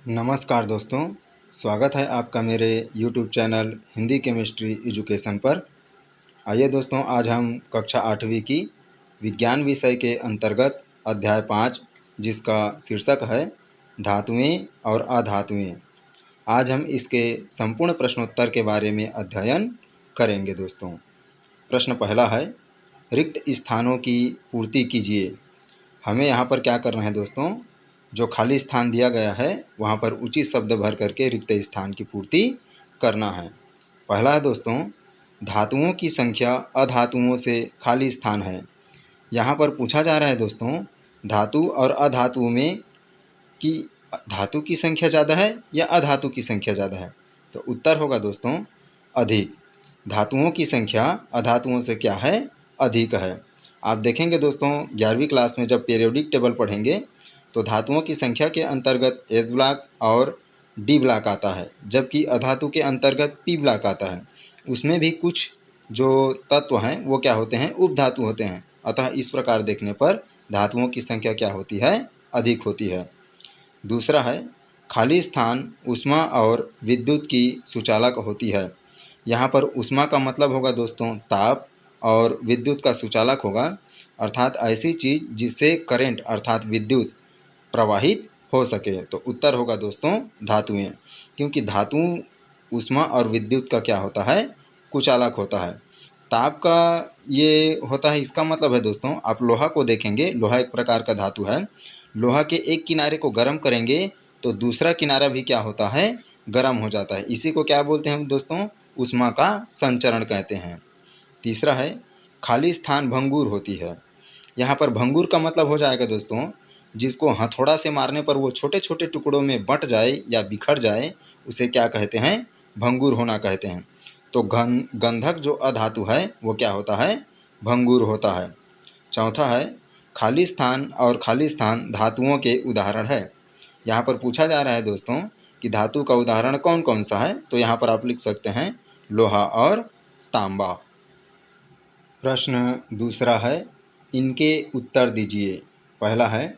नमस्कार दोस्तों, स्वागत है आपका मेरे YouTube channel Hindi chemistry education पर। आइए दोस्तों, आज हम कक्षा 8वीं की विज्ञान विषय के अंतर्गत अध्याय 5 जिसका शीर्षक है धातुएं और अधातुएं। आज हम इसके संपूर्ण प्रश्नोत्तर के बारे में अध्ययन करेंगे दोस्तों। प्रश्न पहला है, रिक्त स्थानों की पूर्ति कीजिए। हमें यहाँ पर क्या करना है दोस्तों, जो खाली स्थान दिया गया है वहाँ पर उचित शब्द भर करके रिक्त स्थान की पूर्ति करना है। पहला है दोस्तों, धातुओं की संख्या अधातुओं से खाली स्थान है। यहाँ पर पूछा जा रहा है दोस्तों, धातु और अधातुओं में कि धातु की संख्या ज़्यादा है या अधातु की संख्या ज़्यादा है। तो उत्तर होगा दोस्तों अधिक। धातुओं की संख्या अधातुओं से क्या है, अधिक है। आप देखेंगे दोस्तों 11वीं क्लास में जब पीरियोडिक टेबल पढ़ेंगे तो धातुओं की संख्या के अंतर्गत एस ब्लॉक और डी ब्लॉक आता है, जबकि अधातु के अंतर्गत पी ब्लॉक आता है। उसमें भी कुछ जो तत्व हैं वो क्या होते हैं, उपधातु होते हैं। अतः इस प्रकार देखने पर धातुओं की संख्या क्या होती है, अधिक होती है। दूसरा है, खाली स्थान ऊष्मा और विद्युत की सुचालक होती है। यहाँ पर ऊष्मा का मतलब होगा दोस्तों ताप और विद्युत का सुचालक होगा, अर्थात ऐसी चीज़ जिससे करंट अर्थात विद्युत प्रवाहित हो सके। तो उत्तर होगा दोस्तों धातुएं, क्योंकि धातु ऊष्मा और विद्युत का क्या होता है, कुचालक होता है। ताप का ये होता है, इसका मतलब है दोस्तों, आप लोहा को देखेंगे, लोहा एक प्रकार का धातु है। लोहा के एक किनारे को गर्म करेंगे तो दूसरा किनारा भी क्या होता है, गर्म हो जाता है। इसी को क्या बोलते हैं दोस्तों, ऊष्मा का संचरण कहते हैं। तीसरा है, खाली स्थान भंगुर होती है। यहाँ पर भंगुर का मतलब हो जाएगा दोस्तों, जिसको हथौड़ा से मारने पर वो छोटे छोटे टुकड़ों में बंट जाए या बिखर जाए, उसे क्या कहते हैं, भंगुर होना कहते हैं। तो गंधक जो अधातु है वो क्या होता है, भंगुर होता है। चौथा है, खाली स्थान और खाली स्थान धातुओं के उदाहरण है। यहाँ पर पूछा जा रहा है दोस्तों कि धातु का उदाहरण कौन कौन सा है, तो यहाँ पर आप लिख सकते हैं लोहा और तांबा। प्रश्न दूसरा है, इनके उत्तर दीजिए। पहला है,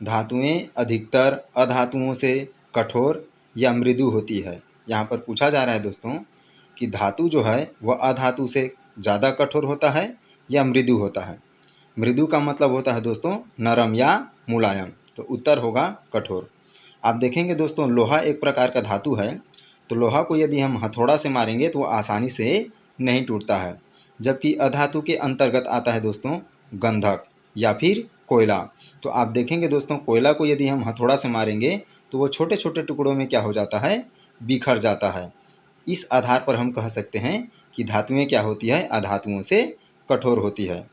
धातुएं अधिकतर अधातुओं से कठोर या मृदु होती है। यहाँ पर पूछा जा रहा है दोस्तों कि धातु जो है वह अधातु से ज़्यादा कठोर होता है या मृदु होता है। मृदु का मतलब होता है दोस्तों नरम या मुलायम, तो उत्तर होगा कठोर। आप देखेंगे दोस्तों लोहा एक प्रकार का धातु है, तो लोहा को यदि हम हथौड़ा से मारेंगे तो वह आसानी से नहीं टूटता है, जबकि अधातु के अंतर्गत आता है दोस्तों गंधक या फिर कोयला। तो आप देखेंगे दोस्तों कोयला को यदि हम हथौड़ा से मारेंगे तो वो छोटे छोटे टुकड़ों में क्या हो जाता है, बिखर जाता है। इस आधार पर हम कह सकते हैं कि धातुएं क्या होती है, अधातुओं से कठोर होती है।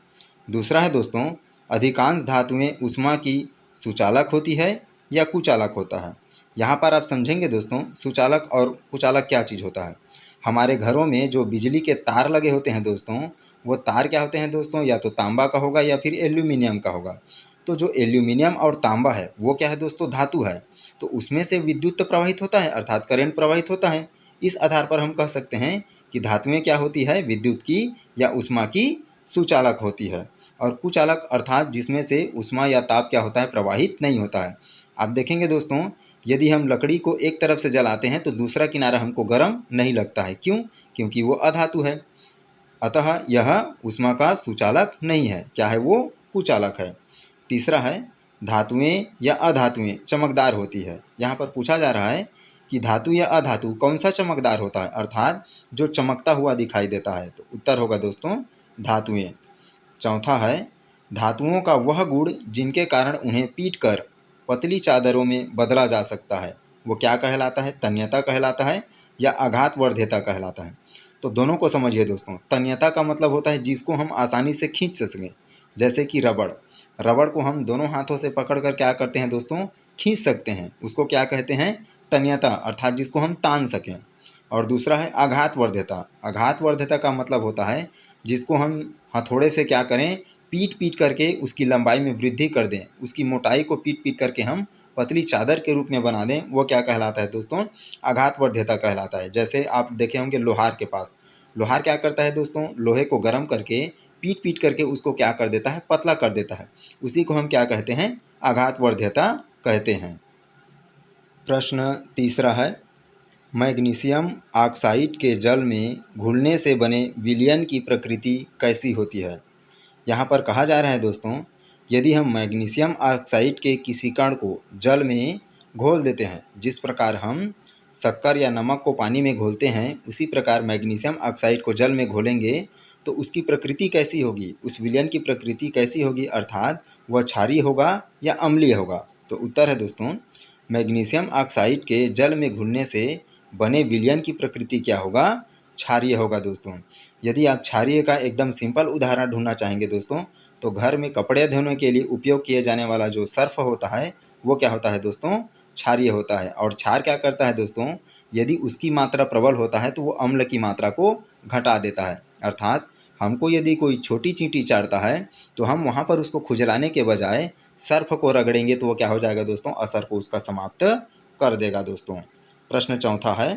दूसरा है दोस्तों, अधिकांश धातुएं ऊष्मा की सुचालक होती है या कुचालक होता है। यहाँ पर आप समझेंगे दोस्तों सुचालक और कुचालक क्या चीज़ होता है। हमारे घरों में जो बिजली के तार लगे होते हैं दोस्तों, वो तार क्या होते हैं दोस्तों, या तो तांबा का होगा या फिर एल्यूमिनियम का होगा। तो जो एल्यूमिनियम और तांबा है वो क्या है दोस्तों, धातु है। तो उसमें से विद्युत तो प्रवाहित होता है, अर्थात करंट प्रवाहित होता है। इस आधार पर हम कह सकते हैं कि धातुएं क्या होती है, विद्युत की या ऊष्मा की सुचालक होती है। और कुचालक अर्थात जिसमें से ऊष्मा या ताप क्या होता है, प्रवाहित नहीं होता है। आप देखेंगे दोस्तों यदि हम लकड़ी को एक तरफ से जलाते हैं तो दूसरा किनारा हमको गर्म नहीं लगता है। क्यों? क्योंकि वो अधातु है। अतः यह ऊष्मा का सुचालक नहीं है, क्या है वो, कुचालक है। तीसरा है, धातुएं या अधातुएं चमकदार होती है। यहाँ पर पूछा जा रहा है कि धातु या अधातु कौन सा चमकदार होता है, अर्थात जो चमकता हुआ दिखाई देता है। तो उत्तर होगा दोस्तों धातुएं। चौथा है, धातुओं का वह गुण जिनके कारण उन्हें पीटकर पतली चादरों में बदला जा सकता है, वो क्या कहलाता है, तन्यता कहलाता है या आघातवर्ध्यता कहलाता है। तो दोनों को समझिए दोस्तों। तन्यता का मतलब होता है जिसको हम आसानी से खींच सकें, जैसे कि रबड़। रबड़ को हम दोनों हाथों से पकड़कर क्या करते हैं दोस्तों, खींच सकते हैं, उसको क्या कहते हैं, तन्यता, अर्थात जिसको हम तान सकें। और दूसरा है आघातवर्ध्यता। आघातवर्ध्यता का मतलब होता है जिसको हम हथौड़े से क्या करें, पीट पीट करके उसकी लंबाई में वृद्धि कर दें, उसकी मोटाई को पीट पीट करके हम पतली चादर के रूप में बना दें, वो क्या कहलाता है दोस्तों, आघातवर्ध्यता कहलाता है। जैसे आप देखे होंगे लोहार के पास, लोहार क्या करता है दोस्तों, लोहे को गर्म करके पीट पीट करके उसको क्या कर देता है, पतला कर देता है। उसी को हम क्या कहते हैं, आघातवर्ध्यता कहते हैं। प्रश्न तीसरा है, मैग्नीशियम ऑक्साइड के जल में घुलने से बने विलयन की प्रकृति कैसी होती है। यहाँ पर कहा जा रहा है दोस्तों, यदि हम मैग्नीशियम ऑक्साइड के किसी कण को जल में घोल देते हैं, जिस प्रकार हम शक्कर या नमक को पानी में घोलते हैं, उसी प्रकार मैग्नीशियम ऑक्साइड को जल में घोलेंगे तो उसकी प्रकृति कैसी होगी, उस विलयन की प्रकृति कैसी होगी, अर्थात वह क्षारीय होगा या अम्लीय होगा। तो उत्तर है दोस्तों, मैग्नीशियम ऑक्साइड के जल में घुलने से बने विलयन की प्रकृति क्या होगा, क्षारीय होगा दोस्तों। यदि आप क्षारीय का एकदम सिंपल उदाहरण ढूंढना चाहेंगे दोस्तों, तो घर में कपड़े धोने के लिए उपयोग किए जाने वाला जो सर्फ होता है वो क्या होता है दोस्तों, क्षारीय होता है। और क्षार क्या करता है दोस्तों, यदि उसकी मात्रा प्रबल होता है तो वो अम्ल की मात्रा को घटा देता है। अर्थात हमको यदि कोई छोटी चींटी चाटता है तो हम वहाँ पर उसको खुजलाने के बजाय सर्फ को रगड़ेंगे तो वो क्या हो जाएगा दोस्तों, असर को उसका समाप्त कर देगा दोस्तों। प्रश्न चौथा है,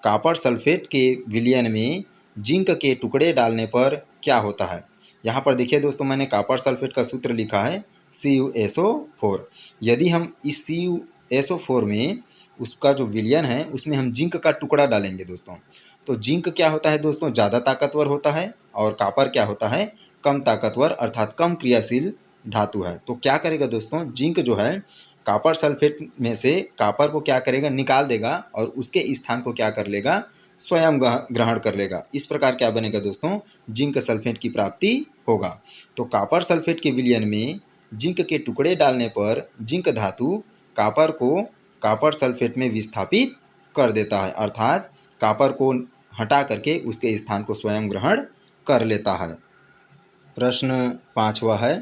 कॉपर सल्फेट के विलयन में जिंक के टुकड़े डालने पर क्या होता है। यहाँ पर देखिए दोस्तों, मैंने कॉपर सल्फेट का सूत्र लिखा है CuSO4। यदि हम इस CuSO4 में उसका जो विलयन है उसमें हम जिंक का टुकड़ा डालेंगे दोस्तों, तो जिंक क्या होता है दोस्तों, ज़्यादा ताकतवर होता है, और कॉपर क्या होता है, कम ताकतवर अर्थात कम क्रियाशील धातु है। तो क्या करेगा दोस्तों, जिंक जो है कॉपर सल्फेट में से कॉपर को क्या करेगा, निकाल देगा और उसके स्थान को क्या कर लेगा, स्वयं ग्रहण कर लेगा। इस प्रकार क्या बनेगा दोस्तों, जिंक सल्फेट की प्राप्ति होगा। तो कॉपर सल्फेट के विलयन में जिंक के टुकड़े डालने पर जिंक धातु कॉपर को कॉपर सल्फेट में विस्थापित कर देता है, अर्थात कॉपर को हटा करके उसके स्थान को स्वयं ग्रहण कर लेता है। प्रश्न पाँचवा है,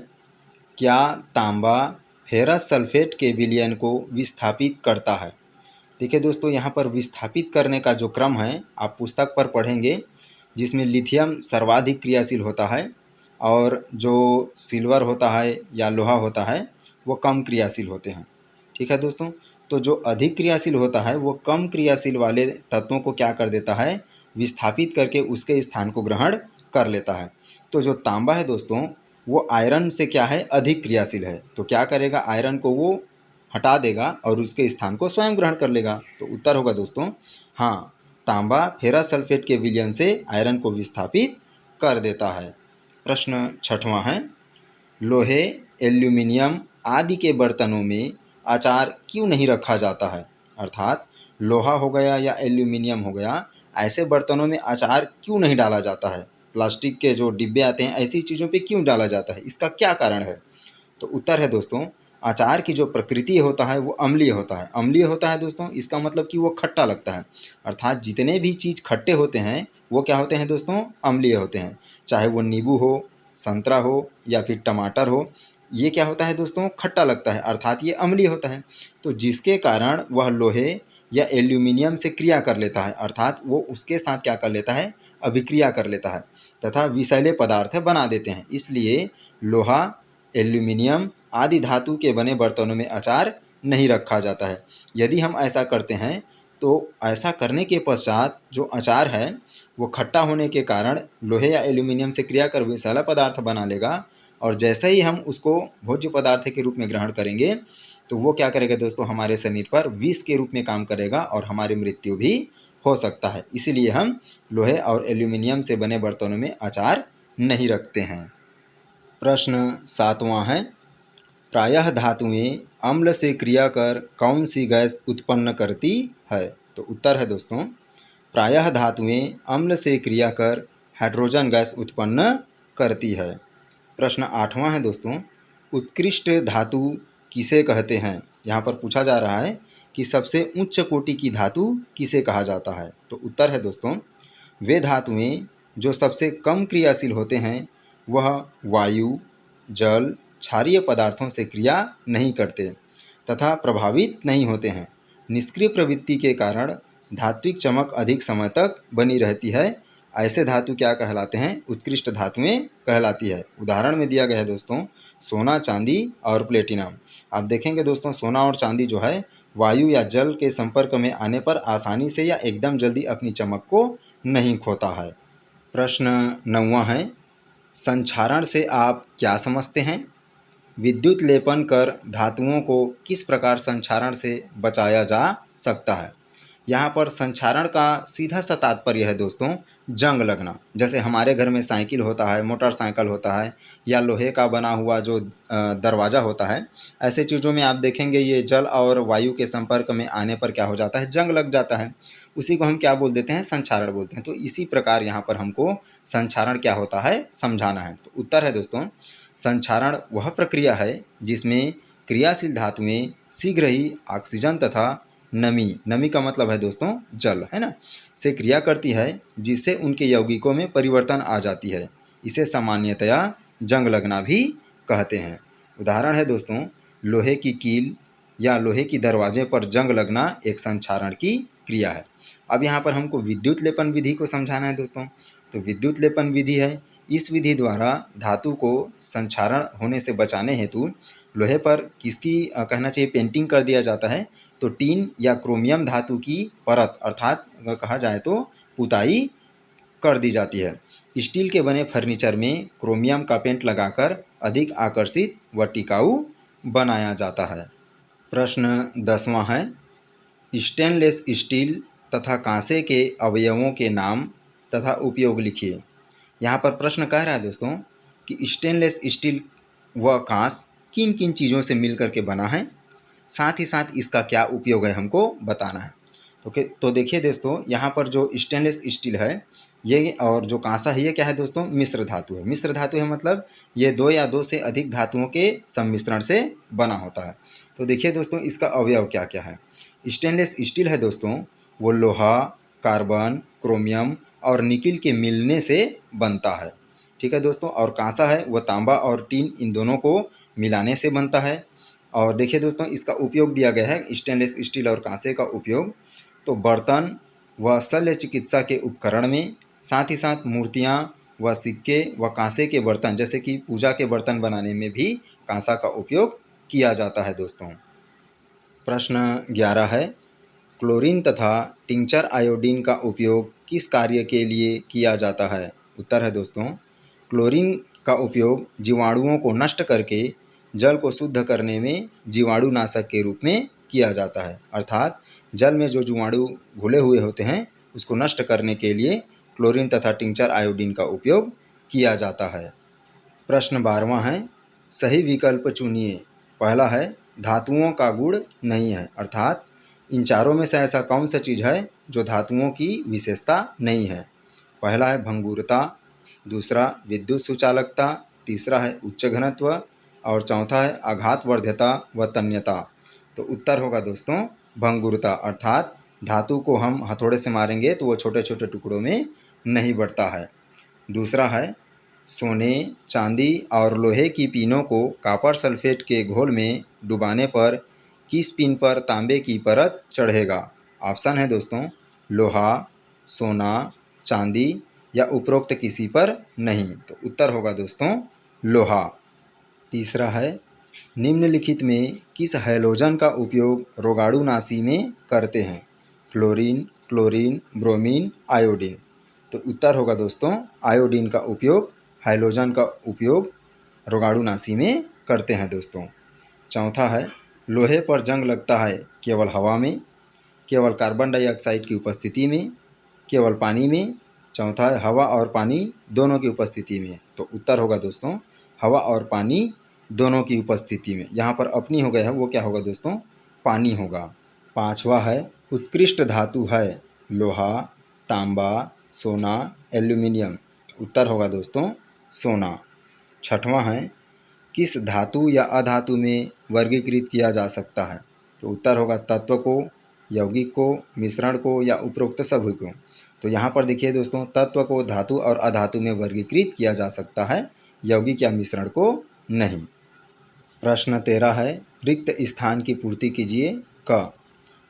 क्या तांबा फेरस सल्फेट के विलयन को विस्थापित करता है। देखिए दोस्तों, यहाँ पर विस्थापित करने का जो क्रम है आप पुस्तक पर पढ़ेंगे, जिसमें लिथियम सर्वाधिक क्रियाशील होता है और जो सिल्वर होता है या लोहा होता है वो कम क्रियाशील होते हैं। ठीक है दोस्तों, तो जो अधिक क्रियाशील होता है वो कम क्रियाशील वाले तत्वों को क्या कर देता है, विस्थापित करके उसके स्थान को ग्रहण कर लेता है। तो जो तांबा है दोस्तों वो आयरन से क्या है, अधिक क्रियाशील है, तो क्या करेगा, आयरन को वो हटा देगा और उसके स्थान को स्वयं ग्रहण कर लेगा। तो उत्तर होगा दोस्तों हाँ, तांबा फेरस सल्फेट के विलयन से आयरन को विस्थापित कर देता है। प्रश्न छठवां है, लोहे, एल्यूमिनियम आदि के बर्तनों में अचार क्यों नहीं रखा जाता है। अर्थात लोहा हो गया या एल्यूमिनियम हो गया, ऐसे बर्तनों में अचार क्यों नहीं डाला जाता है, प्लास्टिक के जो डिब्बे आते हैं ऐसी चीज़ों पे क्यों डाला जाता है, इसका क्या कारण है। तो उत्तर है दोस्तों, अचार की जो प्रकृति होता है वो अम्लीय होता है। अम्लीय होता है दोस्तों, इसका मतलब कि वो खट्टा लगता है। अर्थात जितने भी चीज़ खट्टे होते हैं वो क्या होते हैं दोस्तों, अम्लीय होते हैं। चाहे वो नींबू हो, संतरा हो या फिर टमाटर हो, ये क्या होता है दोस्तों, खट्टा लगता है, अर्थात ये अम्लीय होता है। तो जिसके कारण वह लोहे या एल्यूमिनियम से क्रिया कर लेता है, अर्थात वो उसके साथ क्या कर लेता है, अभिक्रिया कर लेता है तथा विषैले पदार्थ बना देते हैं। इसलिए लोहा, एल्यूमिनियम आदि धातु के बने बर्तनों में अचार नहीं रखा जाता है। यदि हम ऐसा करते हैं तो ऐसा करने के पश्चात जो अचार है वो खट्टा होने के कारण लोहे या एल्यूमिनियम से क्रिया कर विषैला पदार्थ बना लेगा, और जैसे ही हम उसको भोज्य पदार्थ के रूप में ग्रहण करेंगे तो वो क्या करेगा दोस्तों, हमारे शरीर पर विष के रूप में काम करेगा और हमारी मृत्यु भी हो सकता है। इसीलिए हम लोहे और एल्यूमिनियम से बने बर्तनों में अचार नहीं रखते हैं। प्रश्न सातवां है, प्रायः धातुएं अम्ल से क्रिया कर कौन सी गैस उत्पन्न करती है। तो उत्तर है दोस्तों, प्रायः धातुएं अम्ल से क्रिया कर हाइड्रोजन गैस उत्पन्न करती है। प्रश्न आठवां है दोस्तों, उत्कृष्ट धातु किसे कहते हैं। यहाँ पर पूछा जा रहा है कि सबसे उच्च कोटि की धातु किसे कहा जाता है। तो उत्तर है दोस्तों, वे धातुएं जो सबसे कम क्रियाशील होते हैं वह वायु, जल, क्षारीय पदार्थों से क्रिया नहीं करते तथा प्रभावित नहीं होते हैं। निष्क्रिय प्रवृत्ति के कारण धात्विक चमक अधिक समय तक बनी रहती है। ऐसे धातु क्या कहलाते हैं, उत्कृष्ट धातुएं कहलाती है। उदाहरण में दिया गया है दोस्तों, सोना, चांदी और प्लेटिनम। आप देखेंगे दोस्तों, सोना और चांदी जो है वायु या जल के संपर्क में आने पर आसानी से या एकदम जल्दी अपनी चमक को नहीं खोता है। प्रश्न नौवां है, संक्षारण से आप क्या समझते हैं। विद्युत लेपन कर धातुओं को किस प्रकार संक्षारण से बचाया जा सकता है। यहाँ पर संक्षारण का सीधा सा तात्पर्य है दोस्तों जंग लगना। जैसे हमारे घर में साइकिल होता है, मोटरसाइकिल होता है, या लोहे का बना हुआ जो दरवाज़ा होता है, ऐसे चीज़ों में आप देखेंगे ये जल और वायु के संपर्क में आने पर क्या हो जाता है, जंग लग जाता है। उसी को हम क्या बोल देते हैं, संक्षारण बोलते हैं। तो इसी प्रकार यहाँ पर हमको संक्षारण क्या होता है समझाना है। तो उत्तर है दोस्तों, संक्षारण वह प्रक्रिया है जिसमें क्रियाशील धातुएं शीघ्र ही ऑक्सीजन तथा नमी का मतलब है दोस्तों जल, है ना, से क्रिया करती है, जिससे उनके यौगिकों में परिवर्तन आ जाती है। इसे सामान्यतया जंग लगना भी कहते हैं। उदाहरण है दोस्तों, लोहे की कील या लोहे की दरवाजे पर जंग लगना एक संक्षारण की क्रिया है। अब यहाँ पर हमको विद्युत लेपन विधि को समझाना है दोस्तों। तो विद्युत लेपन विधि है, इस विधि द्वारा धातु को संक्षारण होने से बचाने हेतु लोहे पर किसकी कहना चाहिए पेंटिंग कर दिया जाता है। तो टीन या क्रोमियम धातु की परत अर्थात अगर कहा जाए तो पुताई कर दी जाती है। स्टील के बने फर्नीचर में क्रोमियम का पेंट लगाकर अधिक आकर्षित व टिकाऊ बनाया जाता है। प्रश्न 10वां है, स्टेनलेस स्टील तथा कांसे के अवयवों के नाम तथा उपयोग लिखिए। यहाँ पर प्रश्न कह रहा है दोस्तों कि स्टेनलेस स्टील व कांस किन किन चीज़ों से मिलकर के बना है, साथ ही साथ इसका क्या उपयोग है हमको बताना है। तो देखिए दोस्तों, यहाँ पर जो स्टेनलेस स्टील है ये और जो कांसा है ये क्या है दोस्तों, मिश्र धातु है। मिश्र धातु है मतलब ये दो या दो से अधिक धातुओं के सम्मिश्रण से बना होता है। तो देखिए दोस्तों, इसका अवयव क्या क्या है। स्टेनलेस स्टील है दोस्तों वो लोहा, कार्बन, क्रोमियम और निकिल के मिलने से बनता है। ठीक है दोस्तों, और कांसा है वो तांबा और टीन इन दोनों को मिलाने से बनता है। और देखिए दोस्तों, इसका उपयोग दिया गया है स्टेनलेस स्टील और कांसे का उपयोग तो बर्तन व शल्य चिकित्सा के उपकरण में, साथ ही साथ मूर्तियाँ व सिक्के व कांसे के बर्तन जैसे कि पूजा के बर्तन बनाने में भी कांसा का उपयोग किया जाता है दोस्तों। प्रश्न 11 है, क्लोरीन तथा टिंचर आयोडीन का उपयोग किस कार्य के लिए किया जाता है। उत्तर है दोस्तों, क्लोरीन का उपयोग जीवाणुओं को नष्ट करके जल को शुद्ध करने में जीवाणुनाशक के रूप में किया जाता है। अर्थात जल में जो जीवाणु घुले हुए होते हैं उसको नष्ट करने के लिए क्लोरीन तथा टिंचर आयोडीन का उपयोग किया जाता है। प्रश्न 12वां है, सही विकल्प चुनिए। पहला है धातुओं का गुण नहीं है, अर्थात इन चारों में से ऐसा कौन सा चीज़ है जो धातुओं की विशेषता नहीं है। पहला है भंगुरता, दूसरा विद्युत सुचालकता, तीसरा है उच्च घनत्व और चौथा है आघातवर्ध्यता व तन्यता। तो उत्तर होगा दोस्तों भंगुरता, अर्थात धातु को हम हथौड़े से मारेंगे तो वो छोटे छोटे टुकड़ों में नहीं बढ़ता है। दूसरा है सोने, चांदी और लोहे की पीनों को कॉपर सल्फेट के घोल में डुबाने पर किस पिन पर तांबे की परत चढ़ेगा। ऑप्शन है दोस्तों लोहा, सोना, चांदी या उपरोक्त किसी पर नहीं। तो उत्तर होगा दोस्तों लोहा। तीसरा है निम्नलिखित में किस हैलोजन का उपयोग रोगाणुनाशी में करते हैं। Fluorine, chlorine, bromine, iodine. तो उत्तर होगा दोस्तों आयोडीन का उपयोग, हैलोजन का उपयोग रोगाणुनाशी में करते हैं दोस्तों। चौथा है लोहे पर जंग लगता है केवल हवा में, केवल कार्बन डाइऑक्साइड की उपस्थिति में, केवल पानी में। चौथा है हवा और पानी दोनों की उपस्थिति में। तो उत्तर होगा दोस्तों हवा और पानी दोनों की उपस्थिति में। यहाँ पर अपनी हो गया है वो क्या होगा दोस्तों, पानी होगा। पांचवा है उत्कृष्ट धातु है लोहा, तांबा, सोना, एल्यूमिनियम। उत्तर होगा दोस्तों सोना। छठवां है किस धातु या अधातु में वर्गीकृत किया जा सकता है। तो उत्तर होगा तत्व को, यौगिक को, मिश्रण को या उपरोक्त सभी को। तो यहाँ पर देखिए दोस्तों तत्व को धातु और अधातु में वर्गीकृत किया जा सकता है, यौगिक या मिश्रण को नहीं। प्रश्न 13 है रिक्त स्थान की पूर्ति कीजिए। क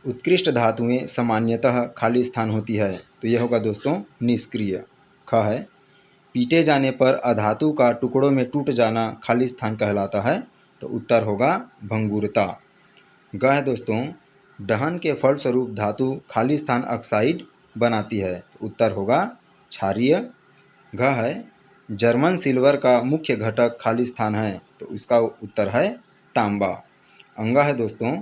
उत्कृष्ट धातुएं सामान्यतः खाली स्थान होती है। तो यह होगा दोस्तों निष्क्रिय। ख है पीटे जाने पर अधातु का टुकड़ों में टूट जाना खाली स्थान कहलाता है। तो उत्तर होगा भंगुरता। ग है दोस्तों दहन के फलस्वरूप धातु खाली स्थान ऑक्साइड बनाती है। तो उत्तर होगा क्षारीय। घ है जर्मन सिल्वर का मुख्य घटक खाली स्थान है। तो इसका उत्तर है तांबा। अंग है दोस्तों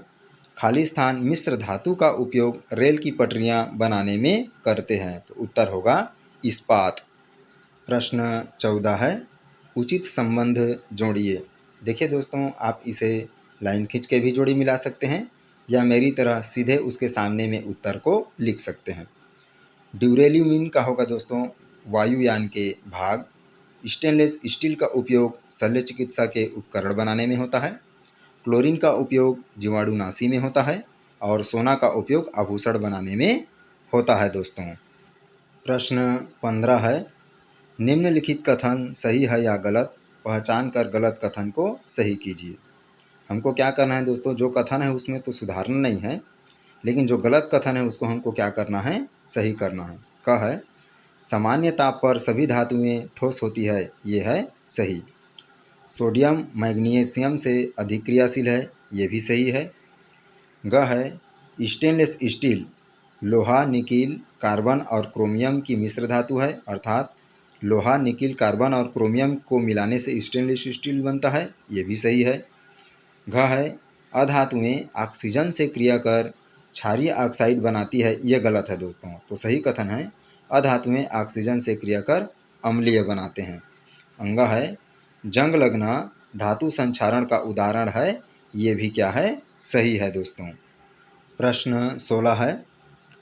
खाली स्थान मिश्र धातु का उपयोग रेल की पटरियां बनाने में करते हैं। तो उत्तर होगा इस्पात। प्रश्न 14 है, उचित संबंध जोड़िए। देखिए दोस्तों, आप इसे लाइन खींच के भी जोड़ी मिला सकते हैं या मेरी तरह सीधे उसके सामने में उत्तर को लिख सकते हैं। ड्यूरेल्यूमिन का होगा दोस्तों वायुयान के भाग। स्टेनलेस स्टील का उपयोग शल्य चिकित्सा के उपकरण बनाने में होता है। क्लोरीन का उपयोग जीवाणुनाशी में होता है और सोना का उपयोग आभूषण बनाने में होता है दोस्तों। प्रश्न 15 है, निम्नलिखित कथन सही है या गलत, पहचान कर गलत कथन को सही कीजिए। हमको क्या करना है दोस्तों, जो कथन है उसमें तो सुधारना नहीं है, लेकिन जो गलत कथन है उसको हमको क्या करना है, सही करना है। क है, सामान्य ताप पर सभी धातुएं ठोस होती है, ये है सही। सोडियम मैग्नीशियम से अधिक क्रियाशील है, ये भी सही है। ग है, स्टेनलेस स्टील लोहा निकिल कार्बन और क्रोमियम की मिश्र धातु है, अर्थात लोहा निकिल कार्बन और क्रोमियम को मिलाने से स्टेनलेस स्टील बनता है, ये भी सही है। घ है, अधातुएं ऑक्सीजन से क्रिया कर क्षारीय ऑक्साइड बनाती है, ये गलत है दोस्तों। तो सही कथन है, अधातुएं ऑक्सीजन से क्रिया कर अम्लीय बनाते हैं। अंग है, जंग लगना धातु संक्षारण का उदाहरण है, ये भी क्या है, सही है दोस्तों। प्रश्न 16 है,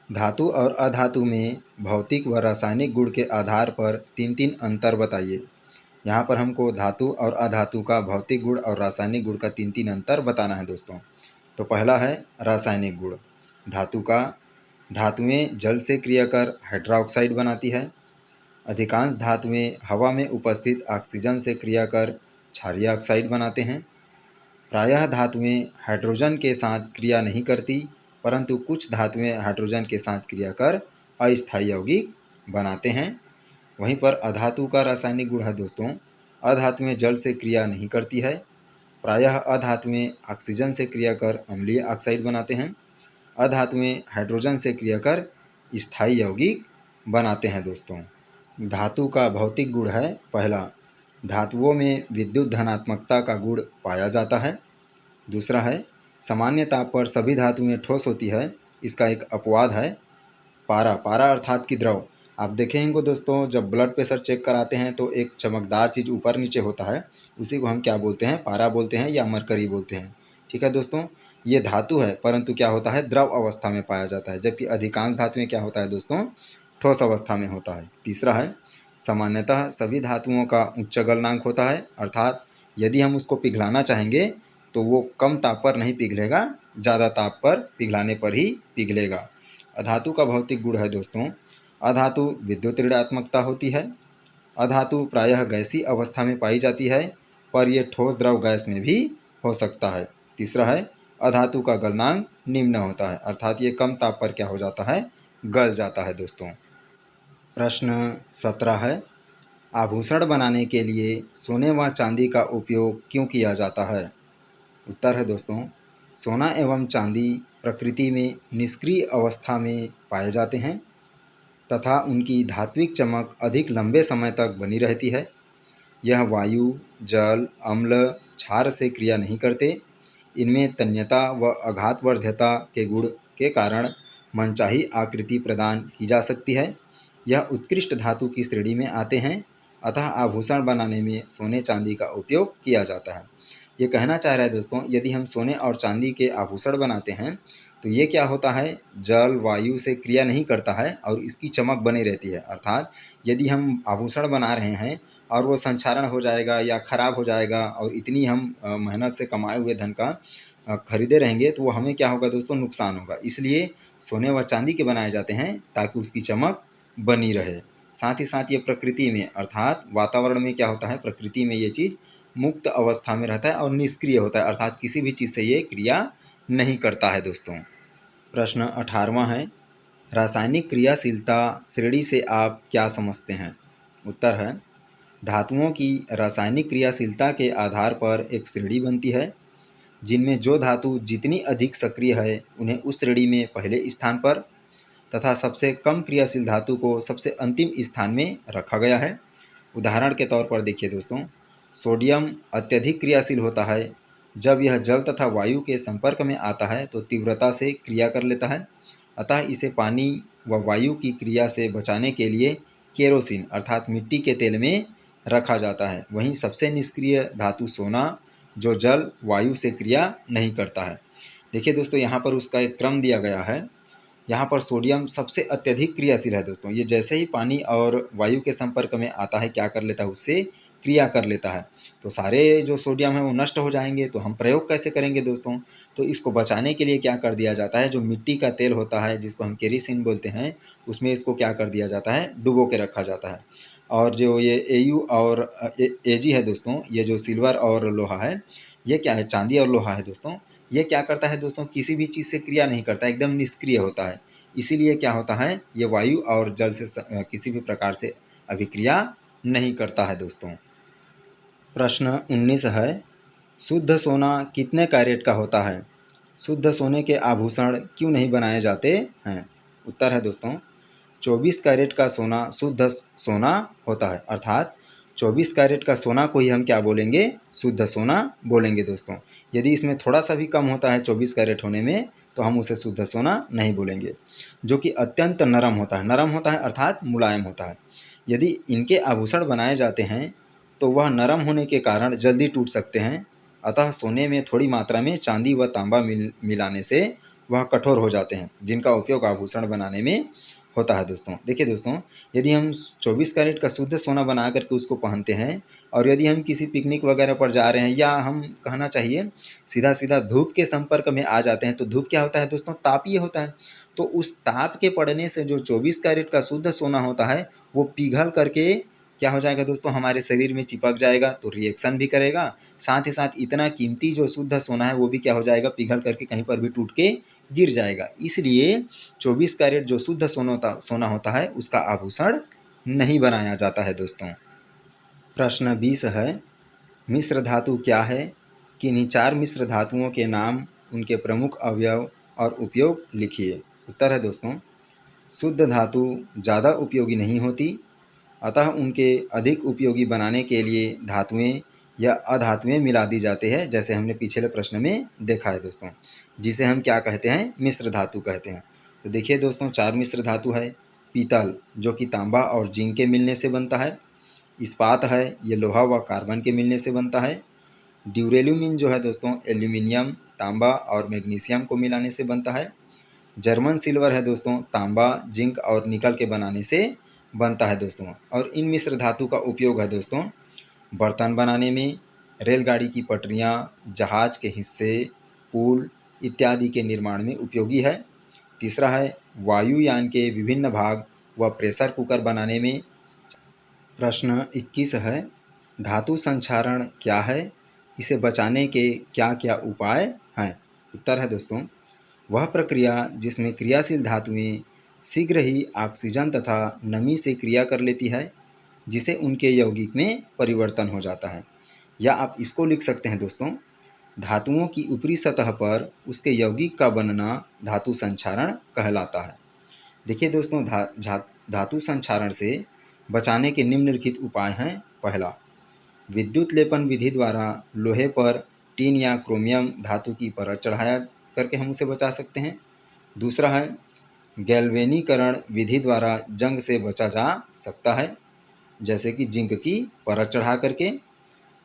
धातु और अधातु में भौतिक व रासायनिक गुण के आधार पर तीन तीन अंतर बताइए। यहाँ पर हमको धातु और अधातु का भौतिक गुण और रासायनिक गुण का तीन तीन अंतर बताना है दोस्तों। तो पहला है रासायनिक गुण। धातु का, धातुएं जल से क्रिया कर हाइड्रोक्साइड बनाती है। अधिकांश धातुएं हवा में उपस्थित ऑक्सीजन से क्रिया कर क्षारीय ऑक्साइड बनाते हैं। प्रायः धातुएं हाइड्रोजन के साथ क्रिया नहीं करती, परंतु कुछ धातुएं हाइड्रोजन के साथ क्रिया कर अस्थायी यौगिक बनाते हैं। वहीं पर अधातु का रासायनिक गुण है दोस्तों, अधातुएं जल से क्रिया नहीं करती है। प्रायः अधातुएं ऑक्सीजन से क्रिया कर अम्लीय ऑक्साइड बनाते हैं। अधातुएं हाइड्रोजन से क्रिया कर स्थायी यौगिक बनाते हैं दोस्तों। धातु का भौतिक गुण है, पहला, धातुओं में विद्युत धनात्मकता का गुण पाया जाता है। दूसरा है, सामान्य ताप पर सभी धातुएं ठोस होती है, इसका एक अपवाद है पारा। पारा अर्थात कि द्रव। आप देखेंगे दोस्तों, जब ब्लड प्रेशर चेक कराते हैं तो एक चमकदार चीज़ ऊपर नीचे होता है, उसी को हम क्या बोलते हैं, पारा बोलते हैं या मरकरी बोलते हैं। ठीक है दोस्तों, ये धातु है परंतु क्या होता है, द्रव अवस्था में पाया जाता है, जबकि अधिकांश धातुएं क्या होता है दोस्तों, ठोस अवस्था में होता है। तीसरा है, सामान्यतः सभी धातुओं का उच्च गलनांक होता है, अर्थात यदि हम उसको पिघलाना चाहेंगे तो वो कम ताप पर नहीं पिघलेगा, ज़्यादा ताप पर पिघलाने पर ही पिघलेगा। अधातु का भौतिक गुण है दोस्तों, अधातु विद्युत ऋणात्मकता होती है। अधातु प्रायः गैसीय अवस्था में पाई जाती है, पर यह ठोस द्रव गैस में भी हो सकता है। तीसरा है, अधातु का गलनांक निम्न होता है, अर्थात ये कम ताप पर क्या हो जाता है, गल जाता है दोस्तों। प्रश्न 17 है, आभूषण बनाने के लिए सोने व चांदी का उपयोग क्यों किया जाता है। उत्तर है दोस्तों, सोना एवं चांदी प्रकृति में निष्क्रिय अवस्था में पाए जाते हैं तथा उनकी धात्विक चमक अधिक लंबे समय तक बनी रहती है। यह वायु, जल, अम्ल, क्षार से क्रिया नहीं करते। इनमें तन्यता व आघातवर्ध्यता के गुण के कारण मनचाही आकृति प्रदान की जा सकती है। यह उत्कृष्ट धातु की श्रेणी में आते हैं, अतः आभूषण बनाने में सोने चांदी का उपयोग किया जाता है। ये कहना चाह रहा है दोस्तों, यदि हम सोने और चांदी के आभूषण बनाते हैं तो ये क्या होता है, जल वायु से क्रिया नहीं करता है और इसकी चमक बनी रहती है। अर्थात यदि हम आभूषण बना रहे हैं और वो संक्षारण हो जाएगा या ख़राब हो जाएगा और इतनी हम मेहनत से कमाए हुए धन का खरीदे रहेंगे तो वो हमें क्या होगा दोस्तों, नुकसान होगा। इसलिए सोने व चांदी के बनाए जाते हैं ताकि उसकी चमक बनी रहे। साथ ही साथ ये प्रकृति में अर्थात वातावरण में क्या होता है, प्रकृति में ये चीज़ मुक्त अवस्था में रहता है और निष्क्रिय होता है, अर्थात किसी भी चीज़ से ये क्रिया नहीं करता है दोस्तों। प्रश्न 18वां है, रासायनिक क्रियाशीलता श्रेणी से आप क्या समझते हैं। उत्तर है, धातुओं की रासायनिक क्रियाशीलता के आधार पर एक श्रेणी बनती है, जिनमें जो धातु जितनी अधिक सक्रिय है उन्हें उस श्रेणी में पहले स्थान पर तथा सबसे कम क्रियाशील धातु को सबसे अंतिम स्थान में रखा गया है। उदाहरण के तौर पर देखिए दोस्तों, सोडियम अत्यधिक क्रियाशील होता है, जब यह जल तथा वायु के संपर्क में आता है तो तीव्रता से क्रिया कर लेता है, अतः इसे पानी व वायु की क्रिया से बचाने के लिए केरोसिन अर्थात मिट्टी के तेल में रखा जाता है। वहीं सबसे निष्क्रिय धातु सोना, जो जल वायु से क्रिया नहीं करता है। देखिए दोस्तों, यहाँ पर उसका एक क्रम दिया गया है। यहाँ पर सोडियम सबसे अत्यधिक क्रियाशील है दोस्तों। ये जैसे ही पानी और वायु के संपर्क में आता है, क्या कर लेता है, उससे क्रिया कर लेता है। तो सारे जो सोडियम है वो नष्ट हो जाएंगे। तो हम प्रयोग कैसे करेंगे दोस्तों? तो इसको बचाने के लिए क्या कर दिया जाता है, जो मिट्टी का तेल होता है जिसको हम केरोसिन बोलते हैं, उसमें इसको क्या कर दिया जाता है, डुबो के रखा जाता है। और जो ये एयू और एजी है दोस्तों, ये जो सिल्वर और लोहा है, ये क्या है, चांदी और लोहा है दोस्तों, ये क्या करता है दोस्तों, किसी भी चीज़ से क्रिया नहीं करता, एकदम निष्क्रिय होता है। इसीलिए क्या होता है, ये वायु और जल से किसी भी प्रकार से अभिक्रिया नहीं करता है दोस्तों। प्रश्न 19 है, शुद्ध सोना कितने कैरेट का होता है? शुद्ध सोने के आभूषण क्यों नहीं बनाए जाते हैं? उत्तर है दोस्तों, 24 कैरेट का सोना शुद्ध सोना होता है, अर्थात 24 कैरेट का सोना को ही हम क्या बोलेंगे, शुद्ध सोना बोलेंगे दोस्तों। यदि इसमें थोड़ा सा भी कम होता है 24 कैरेट होने में, तो हम उसे शुद्ध सोना नहीं बोलेंगे। जो कि अत्यंत नरम होता है अर्थात मुलायम होता है। यदि इनके आभूषण बनाए जाते हैं तो वह नरम होने के कारण जल्दी टूट सकते हैं, अतः सोने में थोड़ी मात्रा में चांदी व तांबा मिलाने से वह कठोर हो जाते हैं, जिनका उपयोग आभूषण बनाने में होता है दोस्तों। देखिए दोस्तों, यदि हम 24 कैरेट का शुद्ध सोना बना करके उसको पहनते हैं, और यदि हम किसी पिकनिक वगैरह पर जा रहे हैं, या हम कहना चाहिए सीधा सीधा धूप के संपर्क में आ जाते हैं, तो धूप क्या होता है दोस्तों, तापीय होता है। तो उस ताप के पड़ने से जो 24 कैरेट का शुद्ध सोना होता है, वो पिघल करके क्या हो जाएगा दोस्तों, हमारे शरीर में चिपक जाएगा, तो रिएक्शन भी करेगा। साथ ही साथ इतना कीमती जो शुद्ध सोना है वो भी क्या हो जाएगा, पिघल करके कहीं पर भी टूट के गिर जाएगा। इसलिए 24 कैरेट जो शुद्ध सोना होता है उसका आभूषण नहीं बनाया जाता है दोस्तों। प्रश्न 20 है, मिश्र धातु क्या है? किन्हीं 4 मिश्र धातुओं के नाम, उनके प्रमुख अवयव और उपयोग लिखिए। उत्तर है दोस्तों, शुद्ध धातु ज़्यादा उपयोगी नहीं होती, अतः उनके अधिक उपयोगी बनाने के लिए धातुएं या अधातुएं मिला दी जाती है, जैसे हमने पिछले प्रश्न में देखा है दोस्तों, जिसे हम क्या कहते हैं, मिश्र धातु कहते हैं। तो देखिए दोस्तों, 4 मिश्र धातु है। पीतल, जो कि तांबा और जिंक के मिलने से बनता है। इस्पात है, ये लोहा व कार्बन के मिलने से बनता है। ड्यूरेल्यूमिन जो है दोस्तों, एल्यूमिनियम, तांबा और मैग्नीशियम को मिलाने से बनता है। जर्मन सिल्वर है दोस्तों, तांबा, जिंक और निकल के बनाने से बनता है दोस्तों। और इन मिश्र धातु का उपयोग है दोस्तों, बर्तन बनाने में, रेलगाड़ी की पटरियाँ, जहाज के हिस्से, पुल इत्यादि के निर्माण में उपयोगी है। तीसरा है, वायुयान के विभिन्न भाग व प्रेशर कुकर बनाने में। प्रश्न 21 है, धातु संक्षारण क्या है? इसे बचाने के क्या क्या उपाय हैं? उत्तर है दोस्तों, वह प्रक्रिया जिसमें क्रियाशील धातुएं शीघ्र ही ऑक्सीजन तथा नमी से क्रिया कर लेती है, जिसे उनके यौगिक में परिवर्तन हो जाता है। या आप इसको लिख सकते हैं दोस्तों, धातुओं की ऊपरी सतह पर उसके यौगिक का बनना धातु संक्षारण कहलाता है। देखिए दोस्तों, धातु संक्षारण से बचाने के निम्नलिखित उपाय हैं। पहला, विद्युत लेपन विधि द्वारा लोहे पर टीन या क्रोमियम धातु की परत चढ़ाया करके हम उसे बचा सकते हैं। दूसरा है, गैल्वेनीकरण विधि द्वारा जंग से बचा जा सकता है, जैसे कि जिंक की परत चढ़ा करके।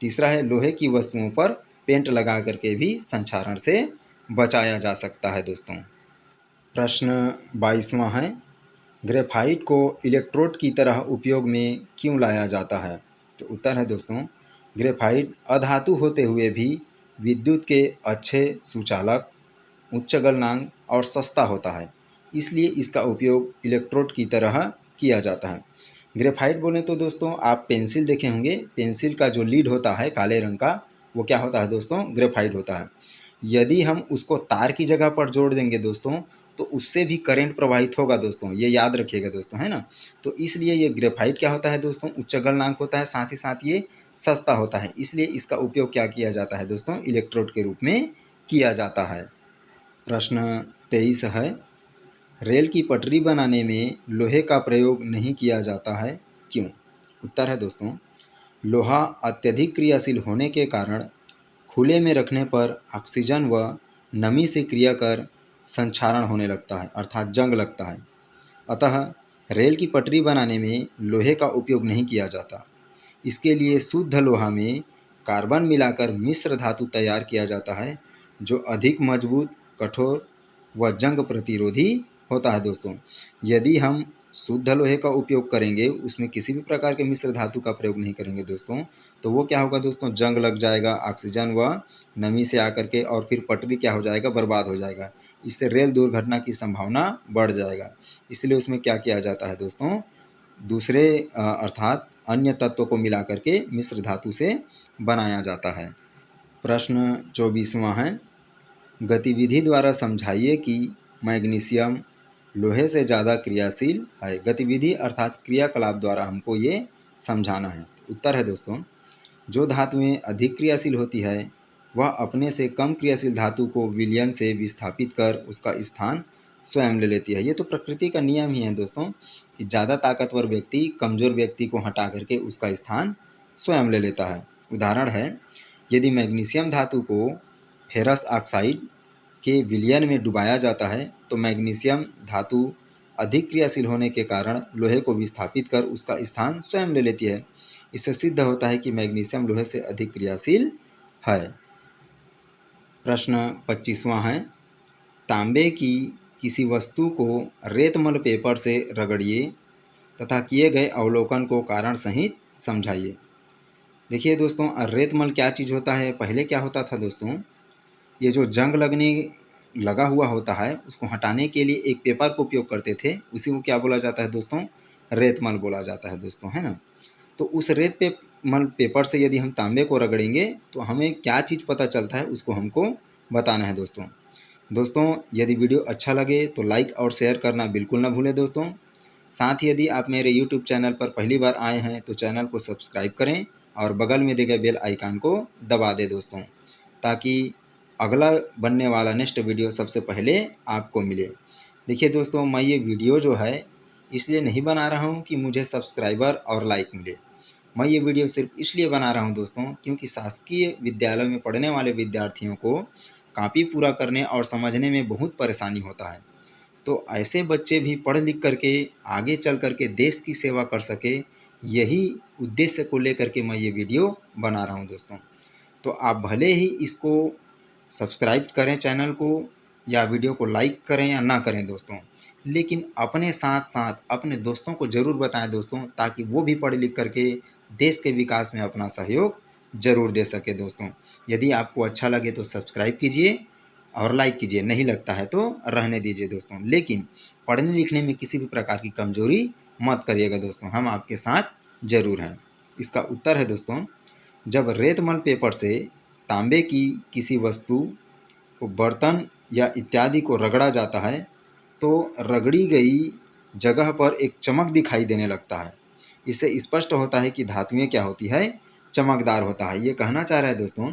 तीसरा है, लोहे की वस्तुओं पर पेंट लगा करके भी संक्षारण से बचाया जा सकता है दोस्तों। प्रश्न 22वां है, ग्रेफाइट को इलेक्ट्रोड की तरह उपयोग में क्यों लाया जाता है? तो उत्तर है दोस्तों, ग्रेफाइट अधातु होते हुए भी विद्युत के अच्छे सुचालक, उच्च गलनांक और सस्ता होता है, इसलिए इसका उपयोग इलेक्ट्रोड की तरह किया जाता है। ग्रेफाइट बोलें तो दोस्तों, आप पेंसिल देखे होंगे, पेंसिल का जो लीड होता है काले रंग का, वो क्या होता है दोस्तों, ग्रेफाइट होता है। यदि हम उसको तार की जगह पर जोड़ देंगे दोस्तों, तो उससे भी करंट प्रवाहित होगा दोस्तों, ये याद रखिएगा दोस्तों, है ना। तो इसलिए ये ग्रेफाइट क्या होता है दोस्तों, उच्च गलनांक होता है, साथ ही साथ ये सस्ता होता है, इसलिए इसका उपयोग क्या किया जाता है दोस्तों, इलेक्ट्रोड के रूप में किया जाता है। प्रश्न 23 है, रेल की पटरी बनाने में लोहे का प्रयोग नहीं किया जाता है, क्यों? उत्तर है दोस्तों, लोहा अत्यधिक क्रियाशील होने के कारण खुले में रखने पर ऑक्सीजन व नमी से क्रिया कर संक्षारण होने लगता है, अर्थात जंग लगता है। अतः रेल की पटरी बनाने में लोहे का उपयोग नहीं किया जाता। इसके लिए शुद्ध लोहा में कार्बन मिलाकर मिश्र धातु तैयार किया जाता है, जो अधिक मजबूत, कठोर व जंग प्रतिरोधी होता है दोस्तों। यदि हम शुद्ध लोहे का उपयोग करेंगे, उसमें किसी भी प्रकार के मिश्र धातु का प्रयोग नहीं करेंगे दोस्तों, तो वो क्या होगा दोस्तों, जंग लग जाएगा ऑक्सीजन व नमी से आकर के, और फिर पटरी क्या हो जाएगा, बर्बाद हो जाएगा। इससे रेल दुर्घटना की संभावना बढ़ जाएगा। इसलिए उसमें क्या किया जाता है दोस्तों, दूसरे अर्थात अन्य तत्वों को मिला करके मिश्र धातु से बनाया जाता है। प्रश्न 24वां है, गतिविधि द्वारा समझाइए कि मैग्नीशियम लोहे से ज़्यादा क्रियाशील है। गतिविधि अर्थात क्रियाकलाप द्वारा हमको ये समझाना है। उत्तर है दोस्तों, जो धातुएं अधिक क्रियाशील होती है वह अपने से कम क्रियाशील धातु को विलयन से विस्थापित कर उसका स्थान स्वयं ले लेती है। ये तो प्रकृति का नियम ही है दोस्तों, कि ज़्यादा ताकतवर व्यक्ति कमज़ोर व्यक्ति को हटा करके उसका स्थान स्वयं ले लेता है। उदाहरण है, यदि मैग्नीशियम धातु को फेरस ऑक्साइड के विलयन में डुबाया जाता है तो मैग्नीशियम धातु अधिक क्रियाशील होने के कारण लोहे को विस्थापित कर उसका स्थान स्वयं ले लेती है। इससे सिद्ध होता है कि मैग्नीशियम लोहे से अधिक क्रियाशील है। प्रश्न 25वां है, तांबे की किसी वस्तु को रेतमल पेपर से रगड़िए तथा किए गए अवलोकन को कारण सहित समझाइए। देखिए दोस्तों, रेतमल क्या चीज़ होता है। पहले क्या होता था दोस्तों, ये जो जंग लगने लगा हुआ होता है उसको हटाने के लिए एक पेपर का उपयोग करते थे, उसी को क्या बोला जाता है दोस्तों, रेतमल बोला जाता है दोस्तों, है ना। तो उस रेतमल पेपर से यदि हम तांबे को रगड़ेंगे तो हमें क्या चीज़ पता चलता है, उसको हमको बताना है दोस्तों। यदि वीडियो अच्छा लगे तो लाइक और शेयर करना बिल्कुल ना भूलें दोस्तों। साथ ही यदि आप मेरे यूट्यूब चैनल पर पहली बार आए हैं तो चैनल को सब्सक्राइब करें और बगल में दिए गए बेल आइकन को दबा दें दोस्तों, ताकि अगला बनने वाला नेक्स्ट वीडियो सबसे पहले आपको मिले। देखिए दोस्तों, मैं ये वीडियो जो है इसलिए नहीं बना रहा हूँ कि मुझे सब्सक्राइबर और लाइक मिले। मैं ये वीडियो सिर्फ इसलिए बना रहा हूँ दोस्तों, क्योंकि शासकीय विद्यालय में पढ़ने वाले विद्यार्थियों को कॉपी पूरा करने और समझने में बहुत परेशानी होता है। तो ऐसे बच्चे भी पढ़ लिख करके आगे चल करके देश की सेवा कर सके, यही उद्देश्य को लेकर के मैं ये वीडियो बना रहा हूँ दोस्तों। तो आप भले ही इसको सब्सक्राइब करें चैनल को, या वीडियो को लाइक करें या ना करें दोस्तों, लेकिन अपने साथ साथ अपने दोस्तों को ज़रूर बताएं दोस्तों, ताकि वो भी पढ़ लिख करके देश के विकास में अपना सहयोग ज़रूर दे सके दोस्तों। यदि आपको अच्छा लगे तो सब्सक्राइब कीजिए और लाइक कीजिए, नहीं लगता है तो रहने दीजिए दोस्तों, लेकिन पढ़ने लिखने में किसी भी प्रकार की कमजोरी मत करिएगा दोस्तों, हम आपके साथ ज़रूर हैं। इसका उत्तर है दोस्तों, जब रेतमल पेपर से तांबे की किसी वस्तु को, बर्तन या इत्यादि को रगड़ा जाता है तो रगड़ी गई जगह पर एक चमक दिखाई देने लगता है। इससे स्पष्ट होता है कि धातुएं क्या होती है, चमकदार होता है। ये कहना चाह रहा है दोस्तों,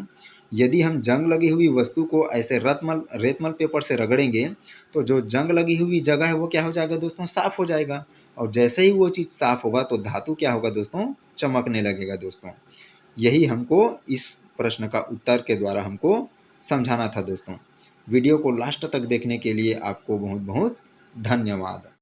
यदि हम जंग लगी हुई वस्तु को ऐसे रेतमल पेपर से रगड़ेंगे तो जो जंग लगी हुई जगह है वो क्या हो जाएगा दोस्तों, साफ़ हो जाएगा। और जैसे ही वो चीज़ साफ़ होगा तो धातु क्या होगा दोस्तों, चमकने लगेगा दोस्तों। यही हमको इस प्रश्न का उत्तर के द्वारा हमको समझाना था दोस्तों। वीडियो को लास्ट तक देखने के लिए आपको बहुत बहुत धन्यवाद।